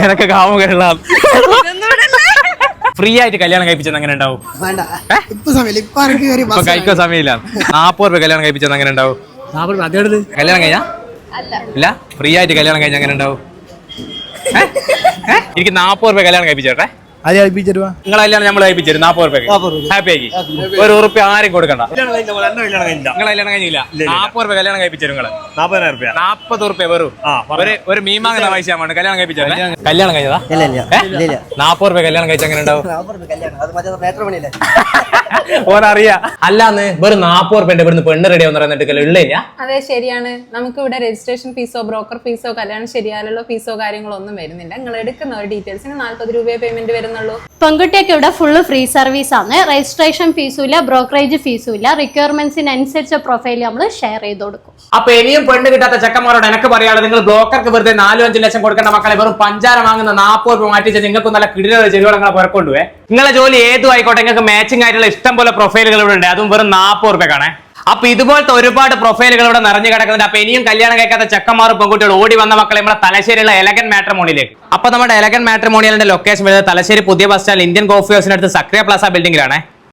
എനക്ക് കാമുകരുള്ള ഫ്രീ ആയിട്ട് കല്യാണം കഴിപ്പിച്ചത് അങ്ങനെ ഉണ്ടാവും? കഴിക്കോ സമയമില്ല. 40 രൂപ കല്യാണം കഴിപ്പിച്ചത് അങ്ങനെ ഉണ്ടാവും? കല്യാണം കഴിഞ്ഞാ ഇല്ല, ഫ്രീ ആയിട്ട് കല്യാണം കഴിഞ്ഞാൽ അങ്ങനെ ഉണ്ടാവും? എനിക്ക് 40 രൂപ കല്യാണം കഴിപ്പിച്ചേട്ടെ. നിങ്ങൾ കല്യാണം നമ്മൾ കഴിപ്പിച്ചു 40 രൂപ ഹാപ്പി ആക്കി. ഒരു ഉറുപ്പ്യ ആരും കൊടുക്കണ്ട. നിങ്ങൾ കല്യാണം കഴിഞ്ഞില്ല, 40 രൂപ കല്യാണം കഴിപ്പിച്ചു. നിങ്ങൾ 40 രൂപ വെറും ഒരു മീമാങ്ങുന്ന പൈസയാണ് കല്യാണം കഴിപ്പിച്ചത്. കല്യാണം കഴിഞ്ഞതാ? 40 രൂപ കല്യാണം കഴിച്ച അങ്ങനെ ഉണ്ടാവും? ഓനറിയാ. അല്ലാന്ന് വെറും 40 രൂപ ഇവിടുന്ന് പെണ്ണ് റെഡി ആവുന്ന പറയുന്നിട്ട് ഉള്ളില്ല. അതെ, ശരിയാണ്. നമുക്ക് ഇവിടെ രജിസ്ട്രേഷൻ ഫീസോ ബ്രോക്കർ ഫീസോ കല്യാണം ശരിയാലുള്ള ഫീസോ കാര്യങ്ങളോ ഒന്നും വരുന്നില്ല. നിങ്ങൾ എടുക്കുന്ന ഒരു ഡീറ്റെയിൽസിന് 40 രൂപയെ പേയ്മെന്റ് വരുന്നുള്ളൂ. പെൺകുട്ടിയൊക്കെ ഇവിടെ ഫുള്ള് ഫ്രീ സർവീസ് ആണ്. രജിസ്ട്രേഷൻ ഫീസും ഇല്ല, ബ്രോക്കറേജ് ഫീസും ഇല്ല. റിക്വയർമെന്റ്സിനനുസരിച്ച് പ്രൊഫൈൽ നമ്മൾ ഷെയർ ചെയ്ത് കൊടുക്കും. അപ്പൊ ഇനിയും പെണ്ണ് കിട്ടാത്ത ചെക്കന്മാരോട് എനിക്ക് പറയാനുള്ളത്, നിങ്ങൾ ബ്രോക്കർക്ക് വെറുതെ 4-5 ലക്ഷം കൊടുക്കേണ്ട മക്കളെ വെറും പഞ്ചാര വാങ്ങുന്ന 40 രൂപ മാറ്റി നിങ്ങൾക്ക് നല്ല കിടിലൊരു ചെരുവ പുറക്കൊണ്ടുപോയി. നിങ്ങളെ ജോലി ഏതും ആയിക്കോട്ടെ, നിങ്ങൾക്ക് മാച്ചിങ് ആയിട്ടുള്ള ഇഷ്ടം പോലെ പ്രൊഫൈലുകൾ ഇവിടെ ഉണ്ട്. അതും വെറും 40 രൂപക്കാണ്. അപ്പൊ ഇതുപോലത്തെ ഒരുപാട് പ്രൊഫൈലുകൾ ഇവിടെ നിറഞ്ഞു കിടക്കുന്നുണ്ട്. അപ്പൊ ഇനിയും കല്യാണം കഴിക്കാത്ത ചെക്കന്മാരും പെൺകുട്ടികൾ ഓടി വന്ന മക്കളെ നമ്മുടെ തലശ്ശേരിയുള്ള എലഗൻ മാട്രിമോണിയിലേക്ക്. അപ്പൊ നമ്മുടെ എലഗൻ മാട്രിമോണിയലിന്റെ ലൊക്കേഷൻ വരുന്നത് തലശ്ശേരി പുതിയ ബസ് സ്റ്റാൻഡ് ഇന്ത്യൻ കോഫി ഹൗസിനടുത്ത് സക്രിയ പ്ലാസ ബിൽഡിംഗിലാണ്.